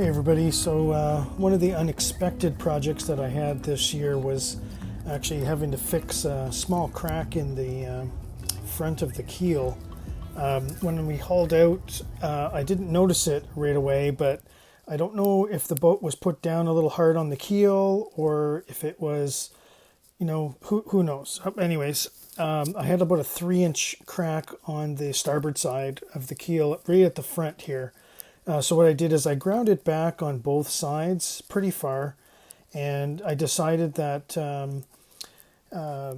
Hey everybody, so one of the unexpected projects that I had this year was actually having to fix a small crack in the front of the keel. When we hauled out, I didn't notice it right away, but I don't know if the boat was put down a little hard on the keel or if it was, who knows. Anyways, I had about a 3-inch crack on the starboard side of the keel, right at the front here. So what I did is I ground it back on both sides pretty far, and I decided that I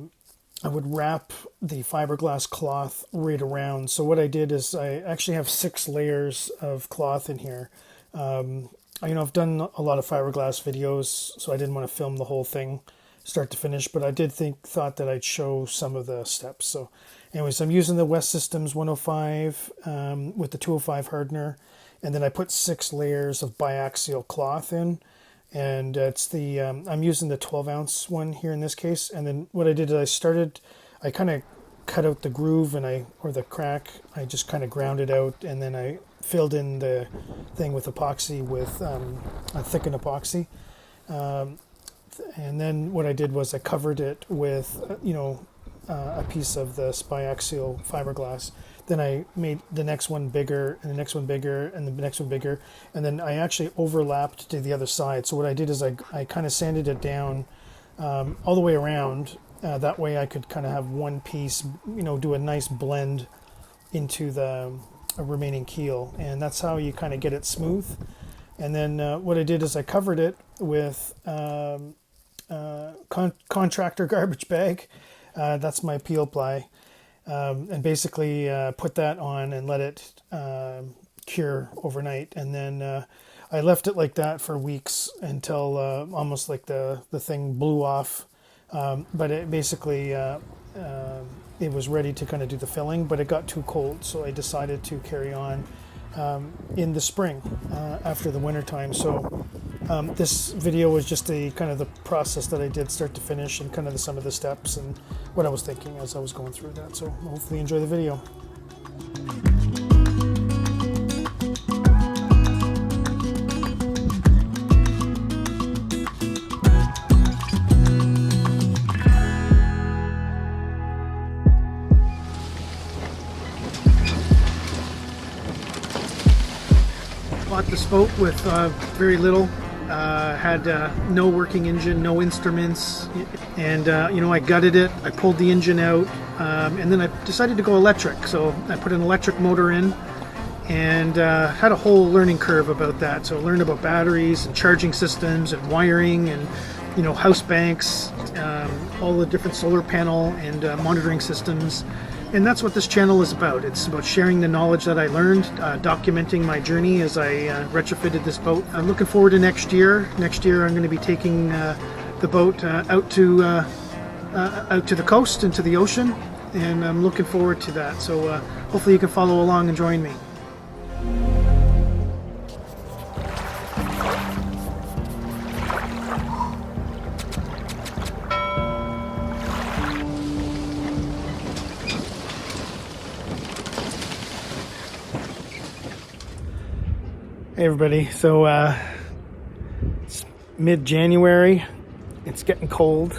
would wrap the fiberglass cloth right around. So what I did is I actually have 6 layers of cloth in here. I've done a lot of fiberglass videos, so I didn't want to film the whole thing start to finish, but I thought that I'd show some of the steps. So anyways, I'm using the West Systems 105 with the 205 hardener. And then I put 6 layers of bi-axial cloth in, and it's the I'm using the 12-ounce one here in this case. And then what I did is I kind of cut out the groove or the crack. I just kind of ground it out, and then I filled in the thing with epoxy, with a thickened epoxy. And then what I did was I covered it with a piece of this bi-axial fiberglass. Then I made the next one bigger, and the next one bigger, and the next one bigger, and then I actually overlapped to the other side. So what I did is I kind of sanded it down all the way around. That way I could kind of have one piece, do a nice blend into the remaining keel, and that's how you kind of get it smooth. And then what I did is I covered it with contractor garbage bag. That's my peel ply. And basically put that on and let it cure overnight. And then I left it like that for weeks until almost like the thing blew off. But it basically, it was ready to kind of do the filling, but it got too cold. So I decided to carry on in the spring after the winter time. So this video was just the process that I did start to finish, and kind of some of the steps and what I was thinking as I was going through that. So hopefully you enjoy the video. Bought this boat with very little. Had no working engine, no instruments, and I gutted it. I pulled the engine out, and then I decided to go electric. So I put an electric motor in, and had a whole learning curve about that. So I learned about batteries and charging systems and wiring and house banks, all the different solar panel and monitoring systems. And that's what this channel is about. It's about sharing the knowledge that I learned, documenting my journey as I retrofitted this boat. I'm looking forward to next year. Next year I'm going to be taking the boat out to the coast and to the ocean, and I'm looking forward to that. So hopefully you can follow along and join me. Hey everybody, so it's mid-January, it's getting cold.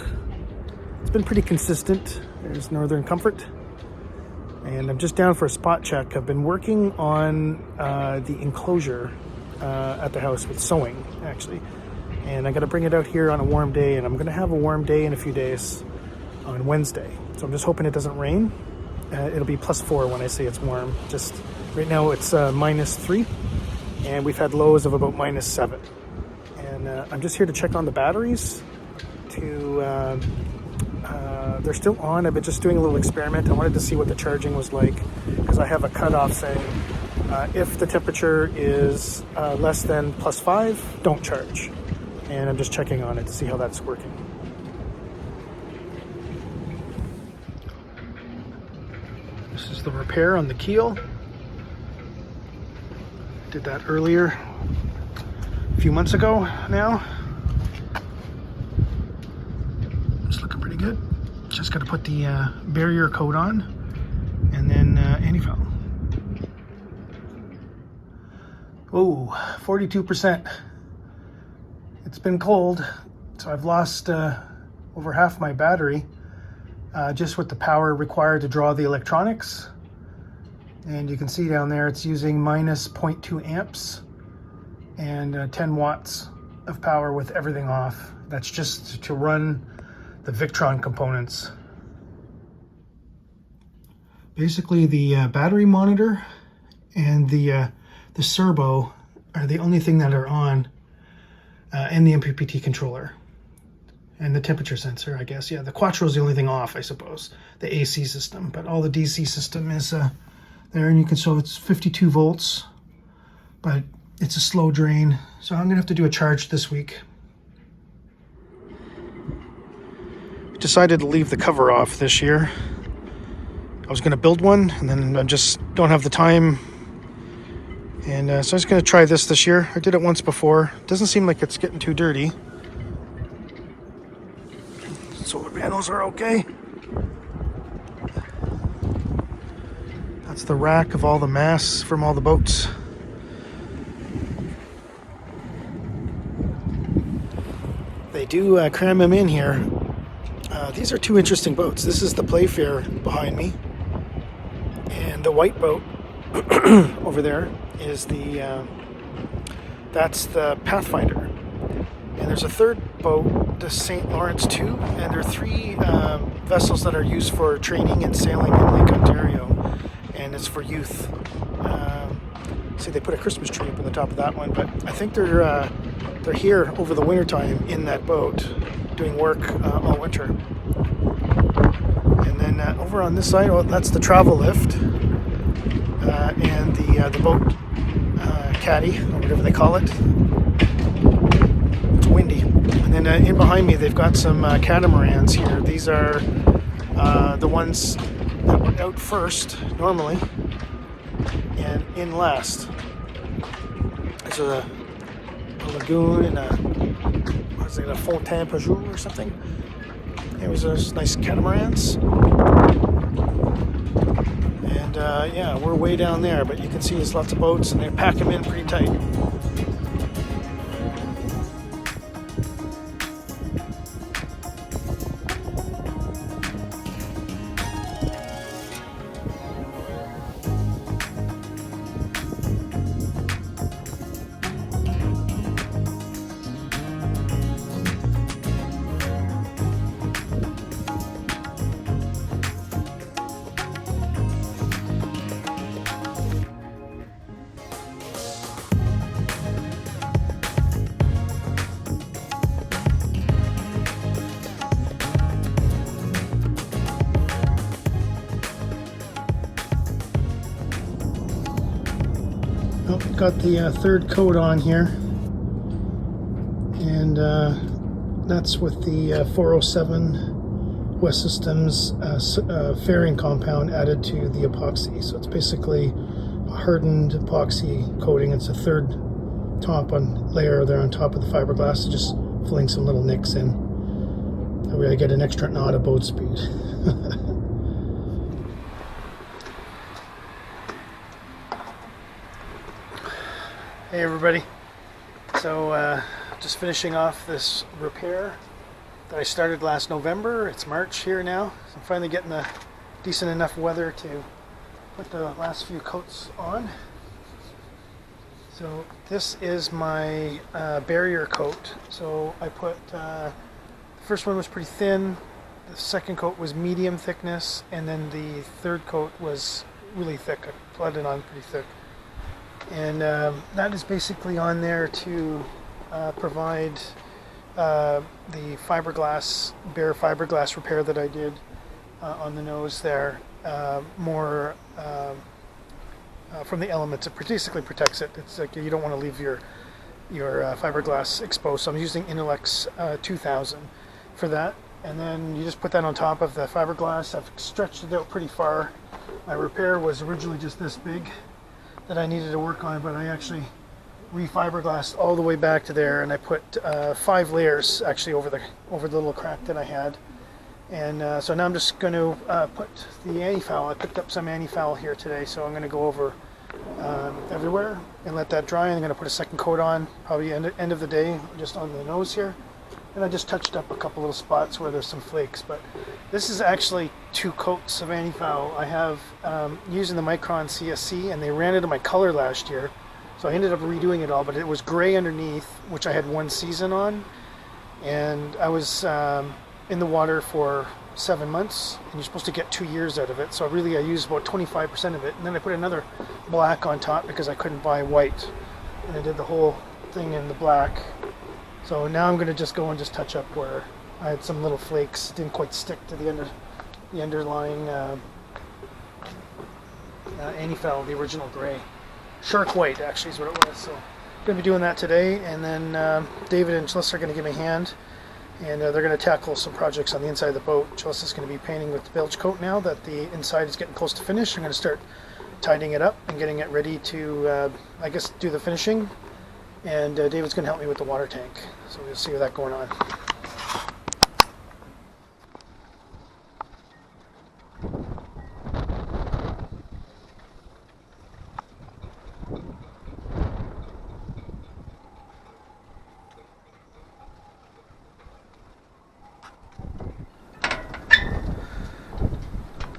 It's been pretty consistent. There's Northern Comfort, and I'm just down for a spot check. I've been working on the enclosure at the house with sewing, actually, and I got to bring it out here on a warm day, and I'm going to have a warm day in a few days on Wednesday. So I'm just hoping it doesn't rain. It'll be +4 when I say it's warm. Just right now it's -3. And we've had lows of about -7. And I'm just here to check on the batteries. They're still on. I've been just doing a little experiment. I wanted to see what the charging was like, because I have a cutoff saying if the temperature is less than +5, don't charge. And I'm just checking on it to see how that's working. This is the repair on the keel. Did that earlier, a few months ago now. It's looking pretty good. Just got to put the barrier coat on, and then anti-foul. Oh, 42%. It's been cold, so I've lost over half my battery just with the power required to draw the electronics. And you can see down there it's using minus 0.2 amps and 10 watts of power with everything off. That's just to run the Victron components. Basically the battery monitor and the servo are the only thing that are on, and the MPPT controller and the temperature sensor, I guess. Yeah, the Quattro is the only thing off, I suppose, the AC system, but all the DC system is there, and you can show it's 52 volts, but it's a slow drain, so I'm gonna have to do a charge this week. Decided to leave the cover off this year. I was gonna build one, and then I just don't have the time, and so I'm just gonna try this year. I did it once before. Doesn't seem like it's getting too dirty. Solar panels are okay. That's the rack of all the mass from all the boats. They do cram them in here. These are two interesting boats. This is the Playfair behind me, and the white boat over there is that's the Pathfinder. And there's a third boat, the St. Lawrence 2, and there are three vessels that are used for training and sailing in Lake Ontario, and it's for youth. See, they put a Christmas tree up on the top of that one, but I think they're here over the winter time in that boat doing work all winter. And then over on this side, well, that's the travel lift and the boat caddy, or whatever they call it. It's windy. And then in behind me, they've got some catamarans here. These are the ones that were out first, normally, and in last. There's a lagoon and a fontaine Pajou or something. It was those nice catamarans. And yeah, we're way down there, but you can see there's lots of boats, and they pack them in pretty tight. Oh, got the third coat on here, and that's with the 407 West Systems fairing compound added to the epoxy. So it's basically a hardened epoxy coating. It's a third layer there on top of the fiberglass, so just filling some little nicks in. That way I get an extra knot of boat speed. Hey everybody, so just finishing off this repair that I started last November. It's March here now, so I'm finally getting a decent enough weather to put the last few coats on. So this is my barrier coat. So I put, the first one was pretty thin, the second coat was medium thickness, and then the third coat was really thick. I put it on pretty thick. And that is basically on there to provide the fiberglass, bare fiberglass repair that I did on the nose there, more from the elements. It basically protects it. It's like you don't want to leave your fiberglass exposed. So I'm using Inolex 2000 for that. And then you just put that on top of the fiberglass. I've stretched it out pretty far. My repair was originally just this big that I needed to work on, but I actually refiberglassed all the way back to there, and I put 5 layers actually over the little crack that I had. And so now I'm just going to put the anti-foul. I picked up some anti-foul here today, so I'm going to go over everywhere and let that dry. I'm going to put a second coat on, probably end of the day, just on the nose here. And I just touched up a couple little spots where there's some flakes. But this is actually 2 coats of anti-foul. I have using the Micron CSC, and they ran it in my color last year. So I ended up redoing it all, but it was gray underneath, which I had 1 season on. And I was in the water for 7 months, and you're supposed to get 2 years out of it. So really I used about 25% of it, and then I put another black on top because I couldn't buy white, and I did the whole thing in the black. So now I'm going to just go and just touch up where I had some little flakes, didn't quite stick to the underlying anti-foul, the original gray. Shark white actually is what it was. So I'm going to be doing that today, and then David and Jalissa are going to give me a hand. And they're going to tackle some projects on the inside of the boat. Jalissa's going to be painting with the bilge coat now that the inside is getting close to finish. I'm going to start tidying it up and getting it ready to, I guess, do the finishing. And David's going to help me with the water tank. So we'll see that going on.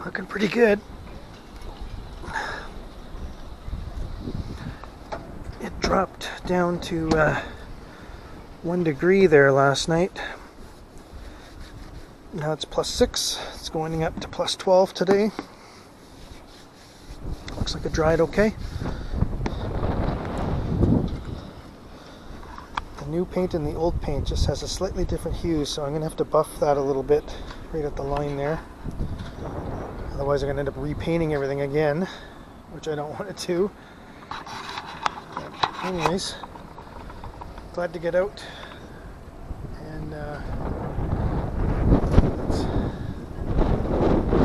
Looking pretty good. It dropped down to 1 degree there last night. Now it's +6. It's going up to +12 today. Looks like it dried okay. The new paint and the old paint just has a slightly different hue, so I'm going to have to buff that a little bit right at the line there. Otherwise I'm going to end up repainting everything again, which I don't want to do. But anyways, glad to get out. And it's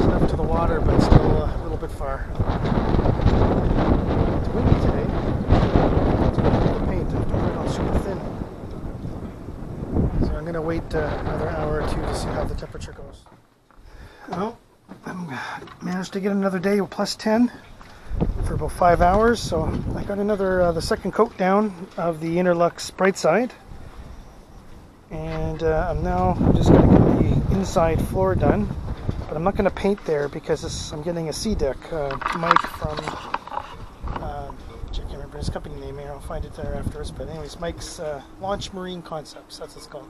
enough to the water, but still a little bit far. It's windy today. It's going to the paint. I have to put it on super thin. So I'm going to wait another hour or 2 to see how the temperature goes. Well, I managed to get another day with +10 for about 5 hours, so I got another the second coat down of the Interlux bright side, and I'm now just going to get the inside floor done, but I'm not going to paint there because I'm getting a sea deck. Mike from I can't remember his company name here, I'll find it there afterwards, but anyways, Mike's Launch Marine Concepts, that's what it's called.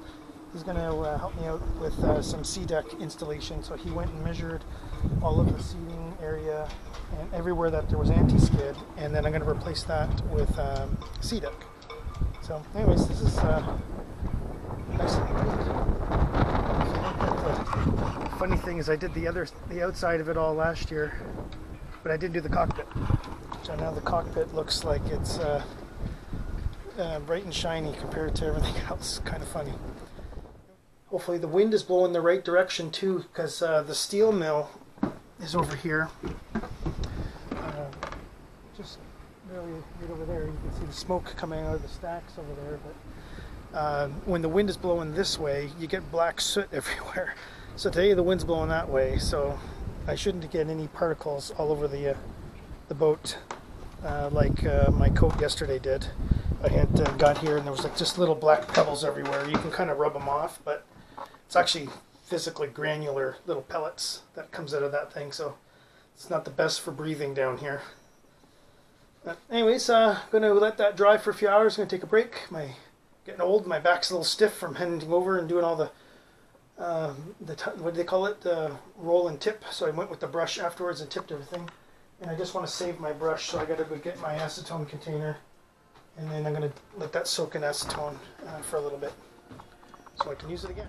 He's going to help me out with some sea deck installation. So he went and measured all of the seating area and everywhere that there was anti-skid, and then I'm going to replace that with sea deck. So anyways, this is nice and neat. The funny thing is I did the outside of it all last year, but I didn't do the cockpit. So now the cockpit looks like it's bright and shiny compared to everything else. Kind of funny. Hopefully the wind is blowing the right direction too, because the steel mill is over here. Just barely right over there. You can see the smoke coming out of the stacks over there. But when the wind is blowing this way, you get black soot everywhere. So today the wind's blowing that way, so I shouldn't get any particles all over the boat like my coat yesterday did. I had got here and there was like just little black pebbles everywhere. You can kind of rub them off, but it's actually physically granular little pellets that comes out of that thing, so it's not the best for breathing down here. But anyways, going to let that dry for a few hours. Going to take a break. Getting old, my back's a little stiff from bending over and doing all the what do they call it? Roll and tip. So I went with the brush afterwards and tipped everything. And I just want to save my brush, so I got to go get my acetone container, and then I'm going to let that soak in acetone for a little bit, so I can use it again.